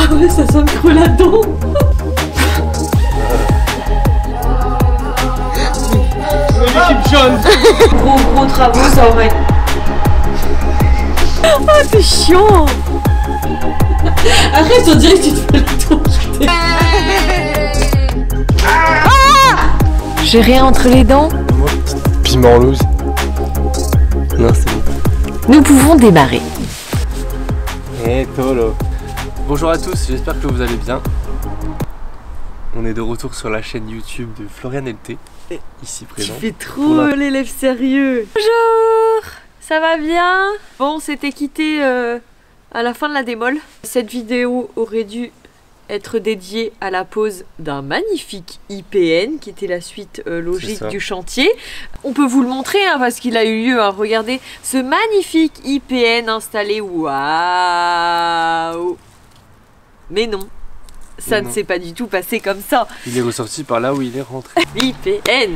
Ah ouais, ça sent creux là-dedans. L'équipe jaune. Gros travaux, ça aurait. Ah, t'es chiant. Arrête, on dirait que tu te fais le tour. J'ai rien entre les dents. Moi, piment rose. Non, c'est bon. Nous pouvons démarrer. Et tolo. Bonjour à tous, j'espère que vous allez bien. On est de retour sur la chaîne YouTube de Florian LT, ici présent. Tu fais trop l'élève sérieux. Bonjour, ça va bien? Bon, on s'était quitté à la fin de la démol. Cette vidéo aurait dû être dédiée à la pose d'un magnifique IPN qui était la suite logique du chantier. On peut vous le montrer hein, parce qu'il a eu lieu. Hein. Regardez ce magnifique IPN installé. Waouh! Mais non, ça ne s'est pas du tout passé comme ça. Il est ressorti par là où il est rentré. L'IPN.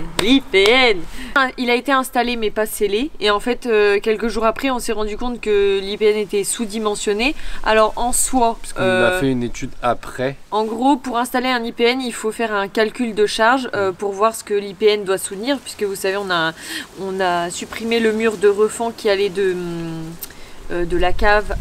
Il a été installé mais pas scellé. Et en fait, quelques jours après, on s'est rendu compte que l'IPN était sous-dimensionné. Alors en soi... Parce qu'on a fait une étude après. En gros, pour installer un IPN, il faut faire un calcul de charge pour voir ce que l'IPN doit soutenir. Puisque vous savez, on a supprimé le mur de refend qui allait de la cave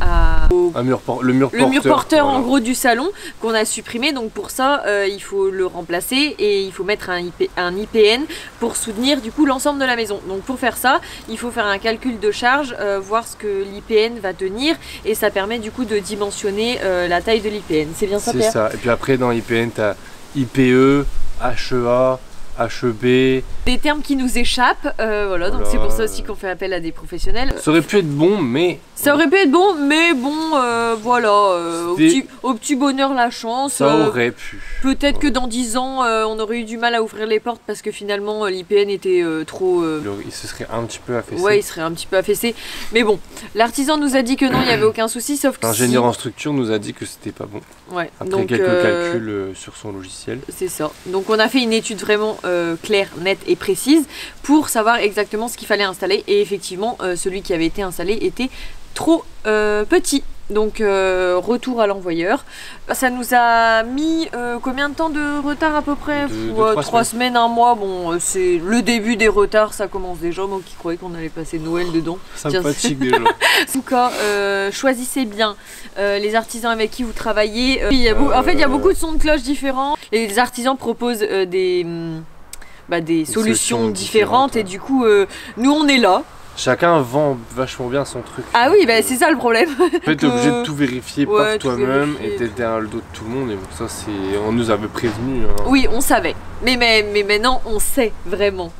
le mur porteur voilà. En gros du salon qu'on a supprimé, donc pour ça il faut le remplacer et il faut mettre un IPN pour soutenir du coup l'ensemble de la maison. Donc pour faire ça il faut faire un calcul de charge, voir ce que l'IPN va tenir et ça permet du coup de dimensionner la taille de l'IPN. C'est bien ça Pierre? C'est ça, et puis après dans l'IPN tu as IPE, HEA, HEB. Des termes qui nous échappent, voilà, donc c'est pour ça aussi qu'on fait appel à des professionnels. Ça aurait pu être bon, mais... Ça aurait pu être bon, mais bon, voilà, au petit bonheur la chance. Ça aurait pu. Peut-être que dans 10 ans, on aurait eu du mal à ouvrir les portes parce que finalement, l'IPN était trop... Il se serait un petit peu affaissé. Ouais, il serait un petit peu affaissé. Mais bon, l'artisan nous a dit que non, il n'y avait aucun souci, sauf que l'ingénieur en structure nous a dit que c'était pas bon. Ouais. Après donc, quelques calculs sur son logiciel. C'est ça. Donc on a fait une étude vraiment claire, nette et précise pour savoir exactement ce qu'il fallait installer. Et effectivement, celui qui avait été installé était trop petit. Donc retour à l'envoyeur. Ça nous a mis combien de temps de retard à peu près? 3 semaines, 1 mois. Bon, c'est le début des retards, ça commence déjà. Moi qui croyais qu'on allait passer Noël dedans. Sympathique déjà. En tout cas, choisissez bien les artisans avec qui vous travaillez. En fait, il y a beaucoup de sons de cloche différents. Les artisans proposent des solutions différentes et du coup, nous on est là. Chacun vend vachement bien son truc. Ah oui, bah c'est ça le problème. En fait, t'es obligé de tout vérifier par toi-même et t'es derrière le dos de tout le monde. Et bon, ça, on nous avait prévenu. Hein. Oui, on savait. Mais maintenant, on sait vraiment.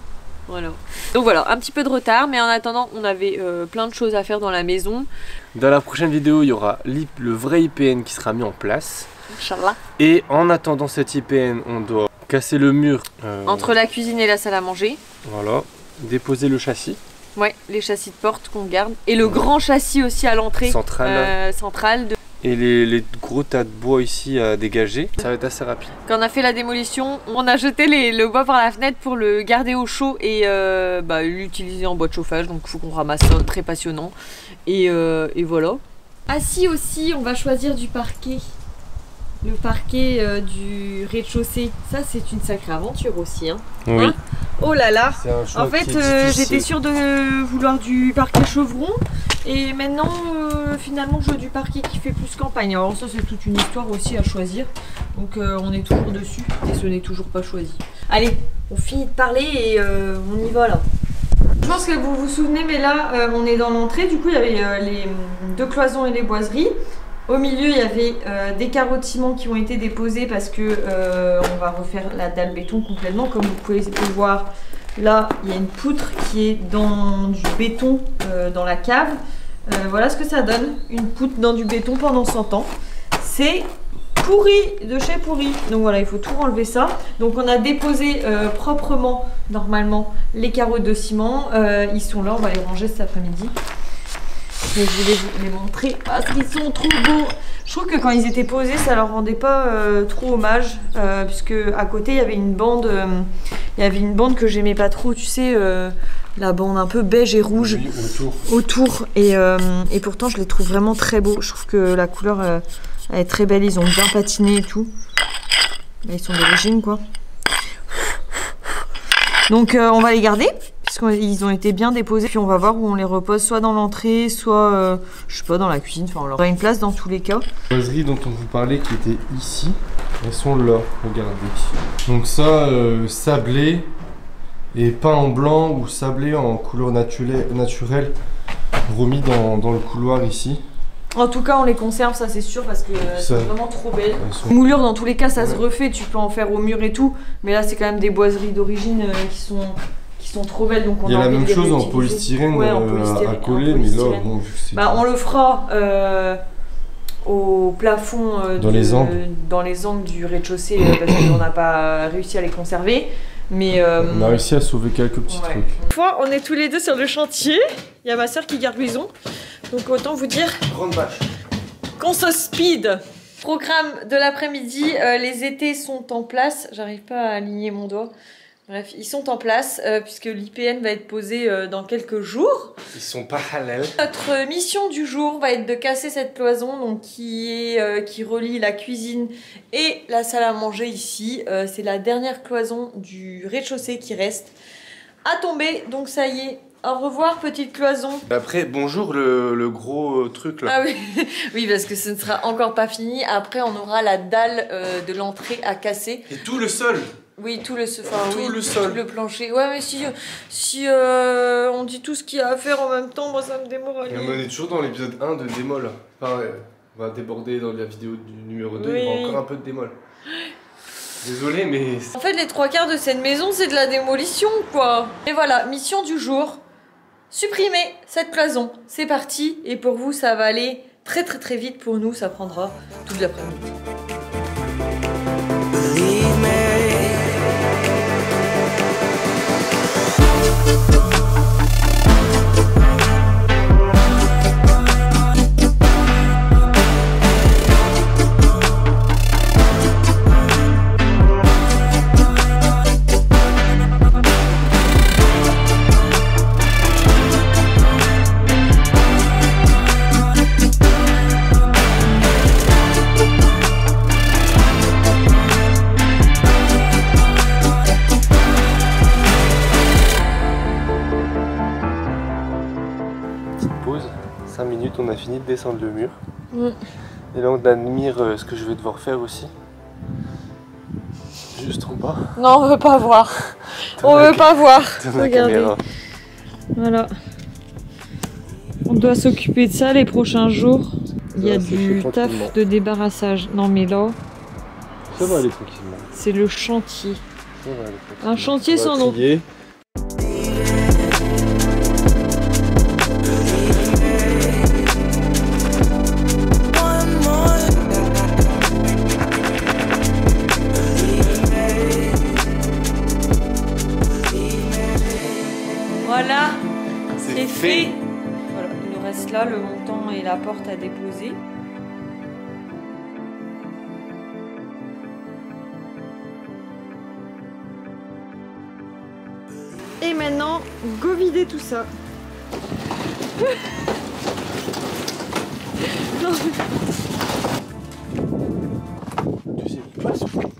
Voilà. Donc voilà, un petit peu de retard, mais en attendant, on avait plein de choses à faire dans la maison. Dans la prochaine vidéo, il y aura le vrai IPN qui sera mis en place. Inch'Allah. Et en attendant cet IPN, on doit casser le mur. Entre la cuisine et la salle à manger. Voilà. Déposer le châssis. Ouais, les châssis de porte qu'on garde. Et le grand châssis aussi à l'entrée centrale. Et les gros tas de bois ici à dégager. Ça va être assez rapide. Quand on a fait la démolition, on a jeté le bois par la fenêtre pour le garder au chaud et l'utiliser en bois de chauffage. Donc il faut qu'on ramasse ça, très passionnant. Et voilà. Ah si aussi, on va choisir du parquet. Le parquet du rez-de-chaussée, ça c'est une sacrée aventure aussi. Hein. Oui. Hein, oh là là. En fait, j'étais sûre de vouloir du parquet chevron et maintenant finalement je veux du parquet qui fait plus campagne. Alors ça c'est toute une histoire aussi à choisir. Donc on est toujours dessus et ce n'est toujours pas choisi. Allez, on finit de parler et on y va là. Je pense que vous vous souvenez, mais là on est dans l'entrée. Du coup il y avait les 2 cloisons et les boiseries. Au milieu, il y avait des carreaux de ciment qui ont été déposés parce que on va refaire la dalle béton complètement. Comme vous pouvez le voir, là, il y a une poutre qui est dans du béton dans la cave. Voilà ce que ça donne, une poutre dans du béton pendant 100 ans. C'est pourri de chez pourri. Donc voilà, il faut tout enlever ça. Donc on a déposé proprement, normalement, les carreaux de ciment. Ils sont là, on va les ranger cet après-midi. Mais je voulais vous les montrer parce qu'ils sont trop beaux. Je trouve que quand ils étaient posés, ça leur rendait pas trop hommage, puisque à côté il y avait une bande, que j'aimais pas trop, tu sais, la bande un peu beige et rouge. Oui, autour. Et pourtant je les trouve vraiment très beaux. Je trouve que la couleur Elle est très belle, ils ont bien patiné et tout. Là, ils sont d'origine quoi. Donc on va les garder, puisqu'ils ont été bien déposés. Puis on va voir où on les repose, soit dans l'entrée, soit, je sais pas, dans la cuisine. Enfin, on leur aura une place dans tous les cas. Les boiseries dont on vous parlait qui étaient ici, elles sont là, regardez. Donc ça, sablé et peint en blanc ou sablé en couleur naturelle, remis dans le couloir ici. En tout cas, on les conserve, ça c'est sûr, parce que c'est vraiment trop belle. Sont... Moulure, dans tous les cas, ça se refait, tu peux en faire au mur et tout. Mais là, c'est quand même des boiseries d'origine qui sont trop belles. Donc on il y a la même chose en polystyrène, à coller, mais là, bon, vu que c'est... Bah, on le fera au plafond dans les angles du rez-de-chaussée, parce qu'on n'a pas réussi à les conserver. Mais on a réussi à sauver quelques petits trucs. Une fois, on est tous les deux sur le chantier. Il y a ma soeur qui garde Louison. Donc autant vous dire grande vache qu'on se speed. Programme de l'après-midi, les étés sont en place. J'arrive pas à aligner mon doigt. Bref, ils sont en place puisque l'IPN va être posé dans quelques jours. Ils sont parallèles. Notre mission du jour va être de casser cette cloison donc qui relie la cuisine et la salle à manger ici. C'est la dernière cloison du rez-de-chaussée qui reste à tomber. Donc ça y est. Au revoir, petite cloison. Après, bonjour le gros truc là. Ah oui, oui, parce que ce ne sera encore pas fini. Après, on aura la dalle de l'entrée à casser. Et tout le sol. Oui, tout le sol. Tout le plancher. Ouais, mais si on dit tout ce qu'il y a à faire en même temps, moi ça me démoralise. On est toujours dans l'épisode 1 de démol. Enfin, on va déborder dans la vidéo du numéro 2, oui. Il y aura encore un peu de démol. Désolé, mais... En fait, les 3/4 de cette maison, c'est de la démolition, quoi. Et voilà, mission du jour. Supprimer cette cloison. C'est parti. Et pour vous, ça va aller très très très vite. Pour nous, ça prendra toute l'après-midi. On a fini de descendre le mur. Et là on admire ce que je vais devoir faire aussi. Juste en bas. Non, on veut pas voir. On veut pas voir. Regardez. Voilà. On doit s'occuper de ça les prochains jours. Il y a du taf de débarrassage. Non mais là... Ça va aller tranquillement. C'est le chantier. Ça va aller tranquillement. Un chantier sans nom. Voilà, c'est fait. Voilà, il nous reste là le montant et la porte à déposer. Et maintenant, go vider tout ça.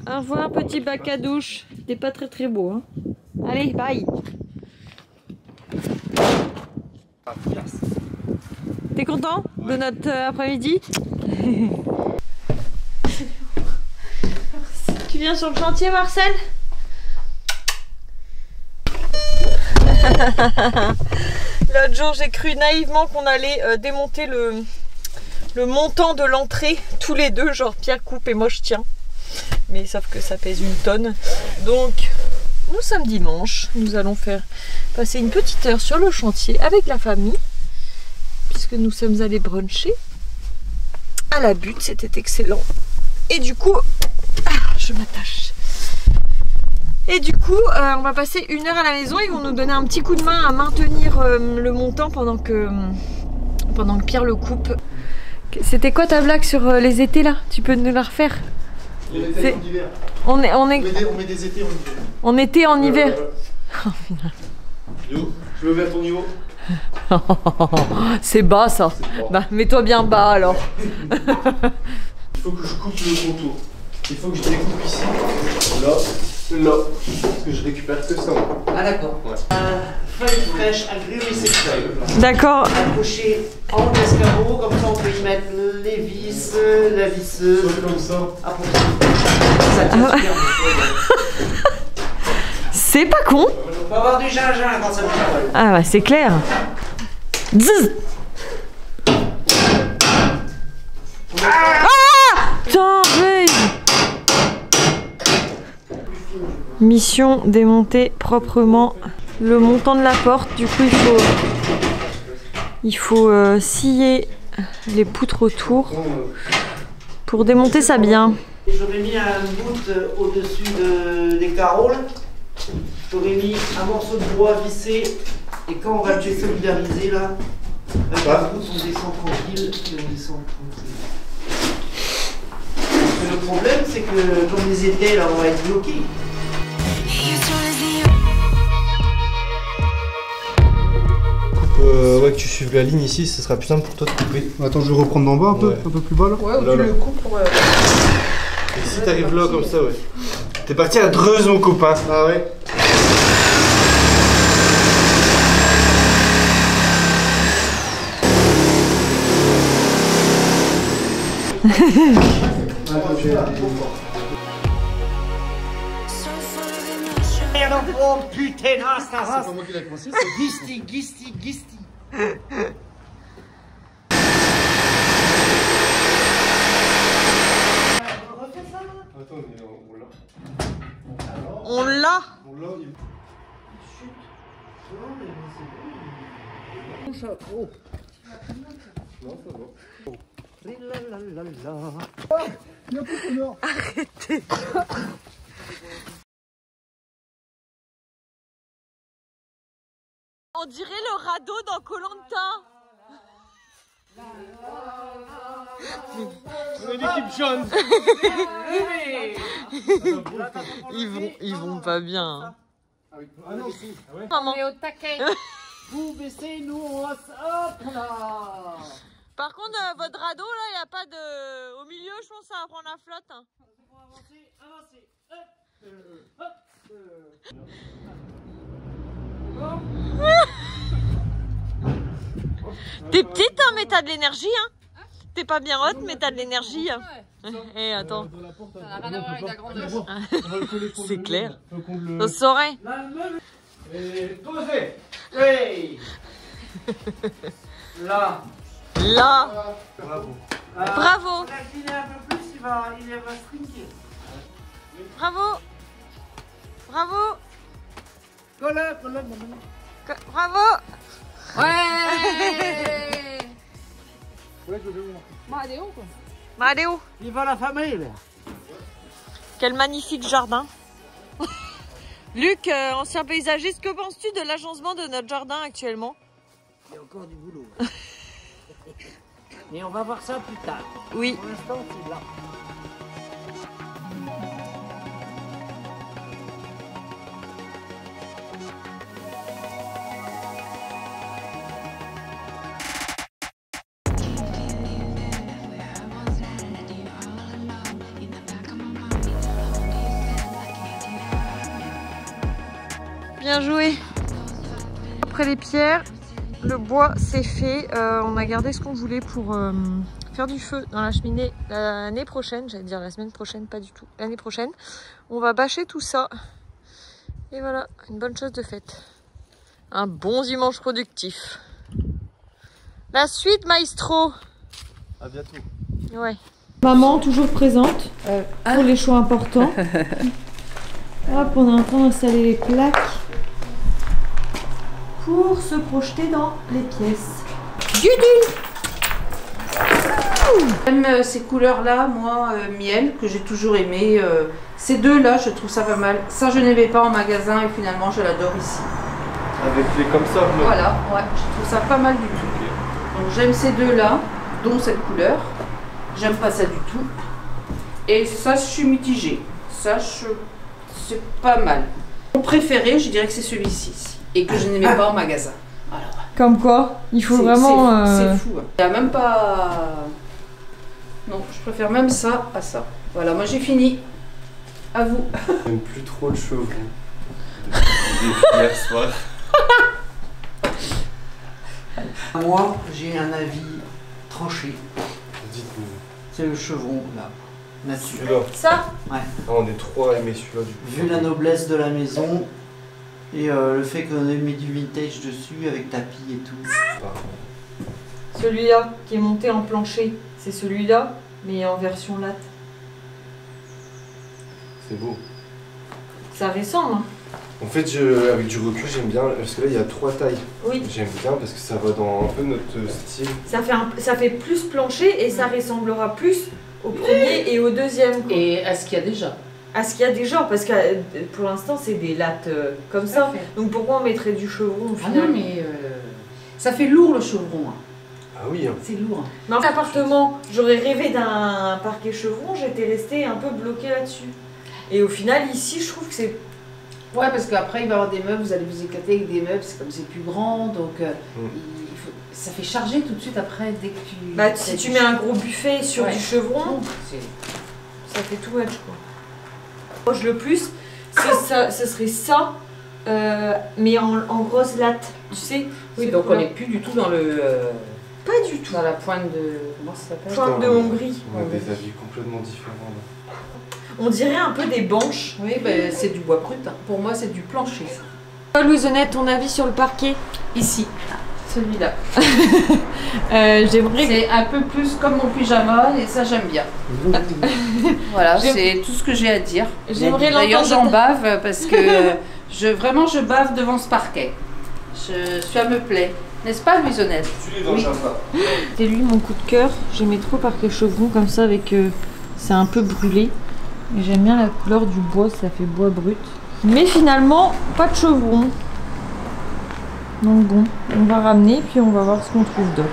Au revoir, petit bac à douche. T'es pas très très beau, hein. Allez, bye. T'es content de notre après-midi? Tu viens sur le chantier, Marcel? L'autre jour, j'ai cru naïvement qu'on allait démonter le montant de l'entrée, tous les deux, genre Pierre coupe et moi je tiens. Mais sauf que ça pèse 1 tonne. Donc, nous sommes dimanche. Nous allons passer une petite heure sur le chantier avec la famille. Puisque nous sommes allés bruncher à la butte, c'était excellent. Et du coup, je m'attache. Et du coup, on va passer 1 heure à la maison. Ils vont nous donner un petit coup de main à maintenir le montant pendant que Pierre le coupe. C'était quoi ta blague sur les étés là? Tu peux nous la refaire? Les étés en hiver. On met des étés en hiver. On était en hiver. Yo, je me mets à ton niveau. C'est bas ça. Bah, mets-toi bien bas alors. Il faut que je coupe le contour. Il faut que je découpe ici, là, là. Parce que je récupère que ça. Moi. Ah d'accord. Ouais. Feuille fraîche à glumésécteur. D'accord. Accroché en escargot, comme ça on peut y mettre les vis, la visseuse. Sauf comme ça. Ah, pour ça tient super bien. C'est pas con. On va avoir du gingembre quand ça me parle. Ah bah c'est clair. Zzz. Ah putain, Ray. Mission démonter proprement le montant de la porte. Du coup il faut scier les poutres autour pour démonter ça bien. J'aurais mis un bout au-dessus des carreaux. J'aurais mis un morceau de bois vissé. Et quand on va le désolidariser là, avec la route, on descend tranquille et on descend tranquille. Mais le problème, c'est que comme les étais là, on va être bloqués. Ouais, que tu suives la ligne ici, ce sera plus simple pour toi de couper. Attends, je vais reprendre d'en bas un peu, Ouais. un peu plus bas là. Ouais, ou Là, tu là. le coupes pour. Et si t'arrives là comme ça, ouais. T'es parti à Dreuze, mon copain. Ah ouais. Oh putain, ça C'est pas moi qui l'ai commencé, c'est Gisti. Attends, mais on l'a. On l'a. On l'a, il... Non, ça va. Arrêtez. On dirait le radeau dans Koh-Lanta. On est l'équipe jaune. Ils vont pas bien. Ah non, si. Ah ouais. Maman. au taquet. Vous baissez, nous on va. Hop là. Par contre, votre radeau là, il n'y a pas de. Au milieu, je pense que ça va prendre la flotte. Hein. Avancez. T'es petite, hein, mais t'as de l'énergie. Hein. T'es pas bien haute, mais t'as de l'énergie. Hein. Eh, attends. Ça n'a rien à voir avec la grandeur. C'est clair. On saurait. Et posez. Hey. Là. Là. Bravo. Bravo. On a incliné un peu plus, il va strinker. Bravo. Bravo. Colle. Bravo. Ouais. Ouais, je vais voir. Maléo. Viva la famille. Quel magnifique jardin. Luc, ancien paysagiste, que penses-tu de l'agencement de notre jardin actuellement? Il y a encore du boulot. Mais on va voir ça plus tard. Oui. Pour l'instant, c'est là. Bien joué. Après les pierres, le bois c'est fait. On a gardé ce qu'on voulait pour faire du feu dans la cheminée l'année prochaine. J'allais dire la semaine prochaine, pas du tout. L'année prochaine, on va bâcher tout ça. Et voilà, une bonne chose de faite. Un bon dimanche productif. La suite, maestro. À bientôt. Ouais. Maman, toujours présente pour les choix importants. Hop, on est en train d'installer les plaques pour se projeter dans les pièces. J'aime ces couleurs-là, moi, miel, que j'ai toujours aimé. Ces deux-là, je trouve ça pas mal. Ça, je n'aimais pas en magasin et finalement, je l'adore ici. Avec les comme ça, bleu. Voilà, ouais, je trouve ça pas mal du tout. Donc j'aime ces deux-là, dont cette couleur. J'aime pas ça du tout. Et ça, je suis mitigée. Ça, c'est pas mal. Mon préféré, je dirais que c'est celui-ci. Et que je n'aimais pas en magasin. Voilà. Comme quoi, il faut C'est- vraiment... C'est fou. Hein. Il n'y a même pas Non, je préfère même ça à ça. Voilà, moi j'ai fini. À vous. J'aime plus trop le chevron. Depuis hier soir. Moi, j'ai un avis tranché. Dites-nous. C'est le chevron, là. Nature. Celui-là. Ça? Ah, on est trois à aimer celui-là du coup. Vu la noblesse de la maison et le fait qu'on ait mis du vintage dessus avec tapis et tout. Celui-là qui est monté en plancher, c'est celui-là, mais en version latte. C'est beau. Ça ressemble, hein? En fait, avec du recul, j'aime bien, parce que là, il y a 3 tailles. Oui. J'aime bien parce que ça va dans un peu notre style. Ça fait plus plancher et ça ressemblera plus au premier et au deuxième. Quoi. Et à ce qu'il y a déjà. À ce qu'il y a déjà, parce que pour l'instant, c'est des lattes comme ça. Donc pourquoi on mettrait du chevron au Ah final? non, mais ça fait lourd le chevron. Hein. Ah oui, hein. C'est lourd. Dans l'appartement, j'aurais rêvé d'un parquet chevron, j'étais restée un peu bloquée là-dessus. Et au final, ici, je trouve que c'est... Ouais, parce qu'après, il va y avoir des meubles, vous allez vous éclater avec des meubles, c'est comme c'est plus grand, donc ça fait charger tout de suite après, dès que tu... Bah, si tu mets un gros buffet sur Ouais. du chevron, Non, ça fait tout edge, quoi. Proche le plus, ça, ce serait ça, mais en grosse latte, tu sais. oui, c'est donc pour on la- n'est plus du tout dans le... Pas du tout. dans la pointe de... Comment ça s'appelle? Pointe de Hongrie. On a des avis complètement différents. Là. On dirait un peu des banches. Oui, ben, c'est du bois brut. Hein. Pour moi, c'est du plancher. Louisonnette, ton avis sur le parquet? Ici, celui-là. J'aimerais... C'est un peu plus comme mon pyjama et ça, j'aime bien. Voilà, c'est tout ce que j'ai à dire. J'aimerais D'ailleurs, l'entendre j'en de- bave parce que vraiment, je bave devant ce parquet. Ça me plaît. N'est-ce pas, Louisonnette? Tu l'es dans Oui. le jardin. C'est lui mon coup de cœur. J'aimais trop parquet chevron comme ça avec... c'est un peu brûlé. Et j'aime bien la couleur du bois, ça fait bois brut. Mais finalement, pas de chevron. Donc bon, on va ramener puis on va voir ce qu'on trouve d'autre.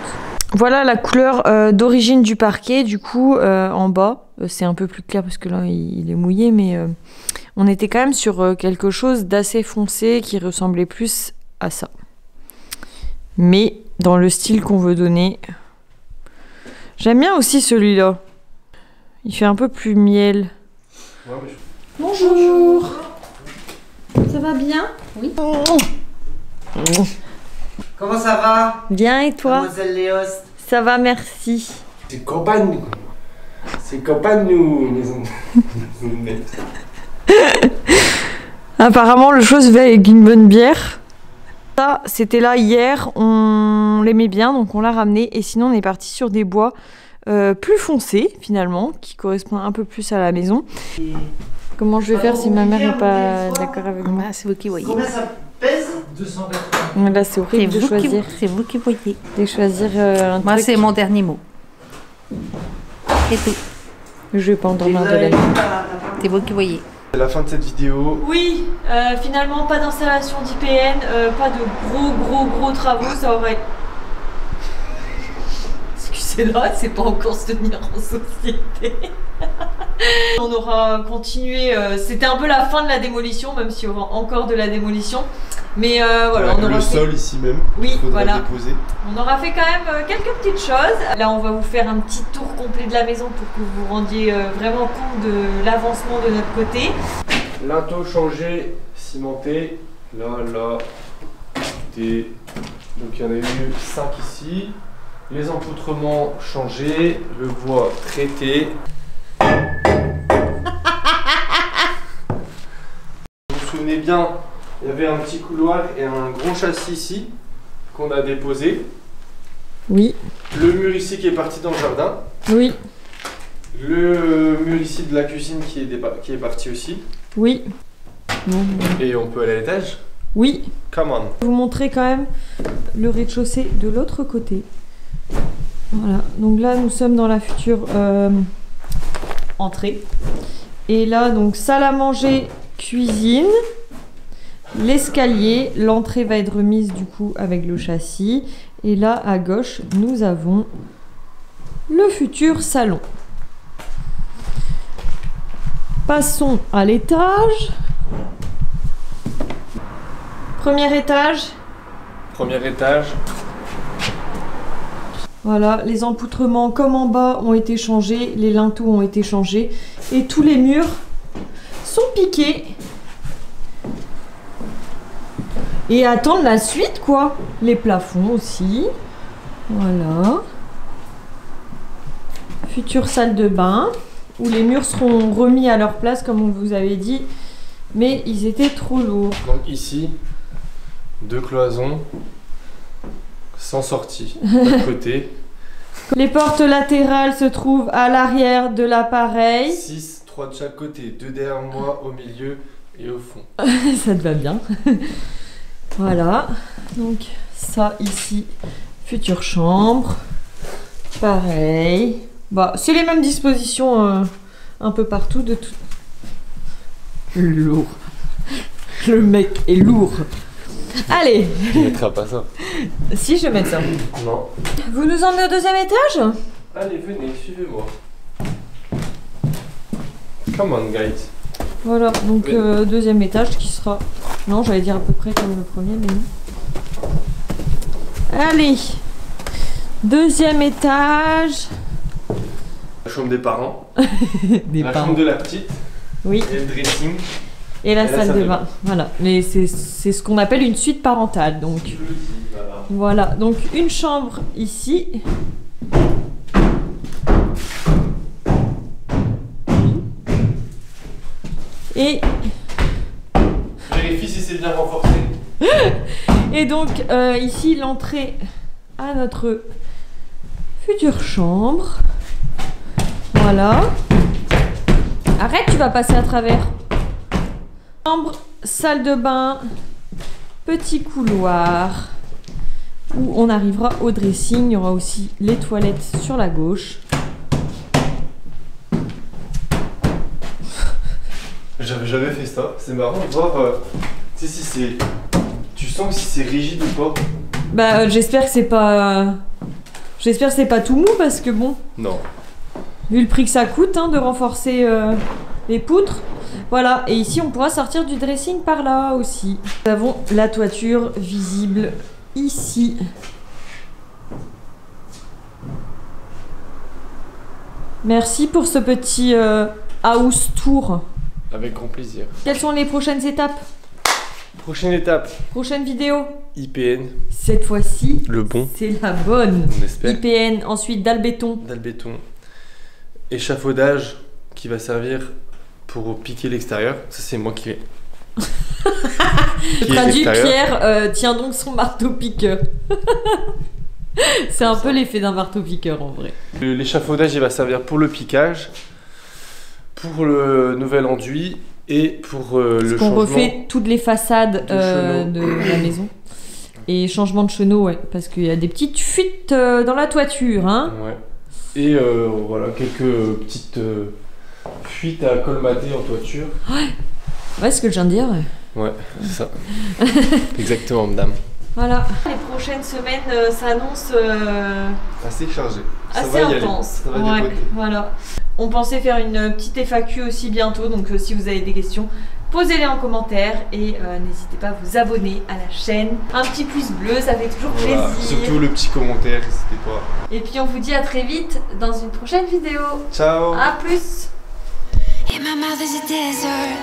Voilà la couleur d'origine du parquet. Du coup, en bas, c'est un peu plus clair parce que là, il est mouillé. Mais on était quand même sur quelque chose d'assez foncé qui ressemblait plus à ça. Mais dans le style qu'on veut donner. J'aime bien aussi celui-là. Il fait un peu plus miel. Ouais, mais je... Bonjour. Ça va bien? Oui. Comment ça va, Bien et toi? Mademoiselle Léos? Ça va, merci. C'est campagne. C'est campagne, nous. Apparemment, le chose va avec une bonne bière. Ça, c'était là hier, on l'aimait bien, donc on l'a ramené. Et sinon, on est parti sur des bois plus foncés, finalement, qui correspondent un peu plus à la maison. Comment je vais faire si ma mère n'est pas d'accord avec moi? C'est vous qui voyez. Combien ça pèse? 280. Là, c'est horrible de choisir. C'est vous qui voyez. De choisir un Moi, truc. c'est mon dernier mot. C'est tout. Je vais pas Et endormir vous de avez la vu nuit. C'est vous qui voyez. C'est la fin de cette vidéo. Oui, finalement, pas d'installation d'IPN, pas de gros travaux, ça aurait... Excusez-moi, c'est pas encore se tenir en société. On aura continué, c'était un peu la fin de la démolition, même s'il y aura encore de la démolition. Mais voilà, Ouais, on aura le fait... sol ici même. Oui, Il faudra voilà. déposer. On aura fait quand même quelques petites choses. Là, on va vous faire un petit tour complet de la maison pour que vous vous rendiez vraiment compte de l'avancement de notre côté. Linteau changé, cimenté. Là. Donc il y en a eu 5 ici. Les empoutrements changés. Le bois traité. Vous vous souvenez bien, il y avait un petit couloir et un gros châssis ici qu'on a déposé. Oui, Le mur ici qui est parti dans le jardin. oui, Le mur ici de la cuisine qui est parti aussi. oui. Et on peut aller à l'étage. Oui. Come on. Je vais vous montrer quand même le rez-de-chaussée de l'autre côté. Voilà, donc là nous sommes dans la future entrée. Et là donc salle à manger, cuisine, l'escalier, l'entrée va être remise du coup avec le châssis. Et là à gauche nous avons le futur salon. Passons à l'étage. Premier étage. Premier étage. Voilà, les empoutrements comme en bas ont été changés, les linteaux ont été changés et tous les murs sont piqués. Et attendre la suite quoi. Les plafonds aussi. Voilà. Future salle de bain où les murs seront remis à leur place comme on vous avait dit. Mais ils étaient trop lourds. Donc ici, 2 cloisons sans sortie d'un côté. Les portes latérales se trouvent à l'arrière de l'appareil. 6, 3 de chaque côté, 2 derrière moi, au milieu et au fond. Ça te va bien. Voilà. Donc ça ici, future chambre. Pareil. Bah, c'est les mêmes dispositions un peu partout de tout. Lourd. Le mec est lourd. Allez. Tu mettras pas ça. Si, je vais mettre ça. Non. Vous nous emmenez au 2e étage? Allez, venez, suivez-moi. Come on, guys. Voilà, donc Oui. 2e étage qui sera... Non, j'allais dire à peu près comme le premier, mais non. Allez. 2e étage. La chambre des parents. Des La parents. chambre de la petite. Oui. Et le dressing. Et la salle de bain. Voilà. Mais c'est ce qu'on appelle une suite parentale. Donc voilà. Donc une chambre ici. Et Vérifie si c'est bien renforcé. Et donc ici l'entrée à notre future chambre. Voilà. Arrête, tu vas passer à travers. Chambre, salle de bain, petit couloir où on arrivera au dressing. Il y aura aussi les toilettes sur la gauche. J'avais jamais fait ça. C'est marrant de voir tu sais, si c'est. Tu sens si c'est rigide ou pas. Bah j'espère que c'est pas. J'espère que c'est pas tout mou parce que bon, Non. vu le prix que ça coûte hein, de renforcer les poutres. Voilà, et ici on pourra sortir du dressing par là aussi. Nous avons la toiture visible ici. Merci pour ce petit house tour. Avec grand plaisir. Quelles sont les prochaines étapes? Prochaine étape. Prochaine vidéo? IPN. Cette fois-ci, Le bon. c'est la bonne. On espère. IPN, ensuite dalle béton. Dalle béton. Échafaudage qui va servir pour piquer l'extérieur. Ça, c'est moi qui ai. Traduit, Pierre tient donc son marteau-piqueur. C'est un peu l'effet d'un marteau-piqueur en vrai. L'échafaudage, il va servir pour le piquage, pour le nouvel enduit et pour le Qu'on changement. refait toutes les façades de chenaux. de la maison. Et changement de chenaux, ouais, parce qu'il y a des petites fuites dans la toiture, hein. Ouais. Et voilà, quelques petites fuites à colmater en toiture. Ouais, ce que je viens de dire. Ouais. Ouais, c'est ça. Exactement, madame. Voilà. Les prochaines semaines s'annoncent Assez chargé. assez intenses. Ça va Ouais, dépoter. voilà. On pensait faire une petite FAQ aussi bientôt, donc si vous avez des questions, posez-les en commentaire et n'hésitez pas à vous abonner à la chaîne. Un petit pouce bleu, ça fait toujours Voilà, plaisir. surtout le petit commentaire, n'hésitez pas. Et puis on vous dit à très vite dans une prochaine vidéo. Ciao. À plus. In my mouth is a desert,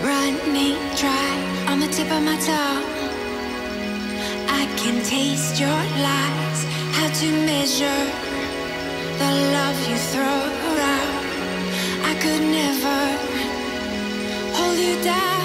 running dry on the tip of my tongue. I can taste your lies, how to measure the love you throw around. I could never hold you down.